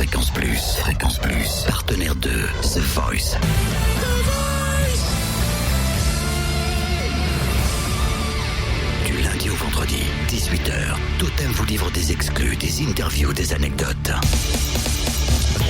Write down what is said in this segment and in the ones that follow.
Fréquence Plus. Fréquence Plus. Partenaire de The Voice. Du lundi au vendredi, 18h, Totem vous livre des exclus, des interviews, des anecdotes.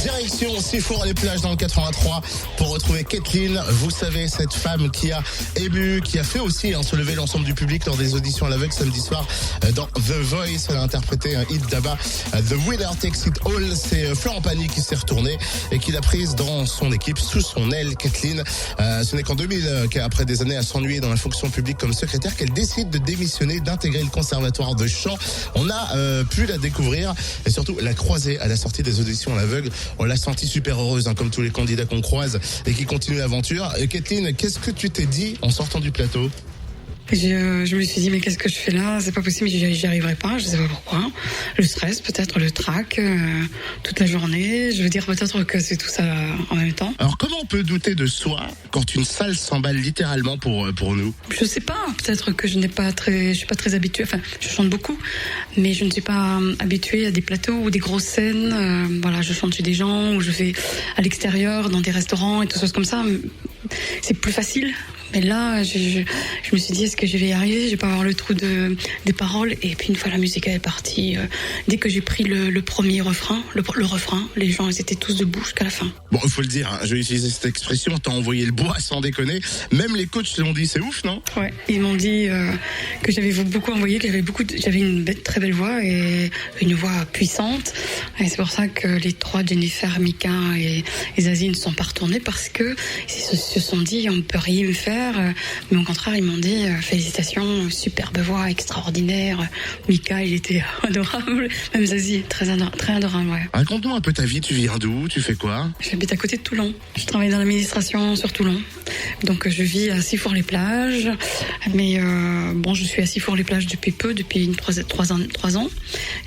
Direction Sifour-les-Plages dans le 83 pour retrouver Kathleen. Vous savez, cette femme qui a ému, qui a fait aussi se lever l'ensemble du public lors des auditions à l'aveugle samedi soir dans The Voice. Elle a interprété un hit d'Abba, The Winner Takes It All. C'est Florent Pagny qui s'est retourné et qui l'a prise dans son équipe, sous son aile. Kathleen, ce n'est qu'en 2000 qu'après des années à s'ennuyer dans la fonction publique comme secrétaire, qu'elle décide de démissionner, d'intégrer le conservatoire de chant. On a pu la découvrir et surtout la croiser à la sortie des auditions à l'aveugle. On l'a sentie super heureuse, comme tous les candidats qu'on croise et qui continuent l'aventure. Kathleen, qu'est-ce que tu t'es dit en sortant du plateau ? Je me suis dit, mais qu'est-ce que je fais là ? C'est pas possible, j'y arriverai pas, je sais pas pourquoi. Le stress, peut-être, le trac, toute la journée. Je veux dire, peut-être que c'est tout ça en même temps. Alors, comment on peut douter de soi quand une salle s'emballe littéralement pour nous ? Je sais pas, peut-être que je suis pas très habituée. Enfin, je chante beaucoup, mais je ne suis pas habituée à des plateaux ou des grosses scènes. Voilà, je chante chez des gens ou je fais à l'extérieur, dans des restaurants et tout ça comme ça. C'est plus facile. Mais là, je me suis dit, est-ce que je vais y arriver ? Je vais pas avoir le trou des paroles. Et puis une fois la musique elle est partie, dès que j'ai pris le premier refrain, le refrain, les gens ils étaient tous debout jusqu'à la fin. Bon, il faut le dire, je vais utiliser cette expression, t'as envoyé le bois sans déconner. Même les coachs l'ont dit, c'est ouf, non ? Ouais, ils m'ont dit que j'avais beaucoup envoyé, que j'avais une très belle voix et une voix puissante. Et c'est pour ça que les trois, Jennifer, Mika et Zazie, ne sont pas retournés parce que ils se sont dit, on ne peut rien me faire. Mais au contraire, ils m'ont dit félicitations, superbe voix, extraordinaire. Mika, il était adorable. Même Zazie, très adorable. Ouais. Raconte-nous un peu ta vie, tu viens d'où ? Tu fais quoi ? J'habite à côté de Toulon. Je travaille dans l'administration sur Toulon. Donc je vis à Sifour-les-Plages. Mais je suis à Sifour-les-Plages depuis peu, depuis 3 ans.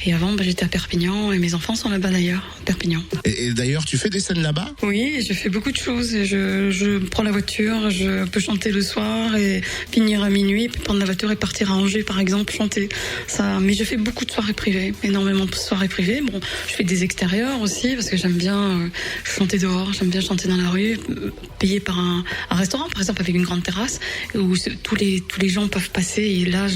Et avant, j'étais à Perpignan et mes enfants sont là-bas d'ailleurs, Perpignan. Et d'ailleurs, tu fais des scènes là-bas ? Oui, je fais beaucoup de choses. Je prends la voiture, je peux chanter le soir et finir à minuit, puis prendre la voiture et partir à Angers par exemple, chanter ça. Mais je fais beaucoup de soirées privées, énormément de soirées privées. Bon, je fais des extérieurs aussi parce que j'aime bien chanter dehors, j'aime bien chanter dans la rue, payé par un restaurant par exemple avec une grande terrasse où tous les gens peuvent passer et là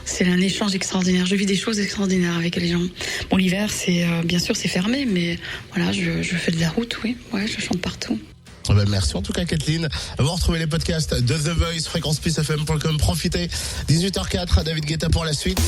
c'est un échange extraordinaire. Je vis des choses extraordinaires avec les gens. Bon, l'hiver c'est bien sûr c'est fermé, mais voilà, je fais de la route, oui, ouais, je chante partout. Merci en tout cas Kathleen. Vous retrouvez les podcasts de The Voice, fréquenceplusfm.com. Profitez, 18h04, David Guetta pour la suite.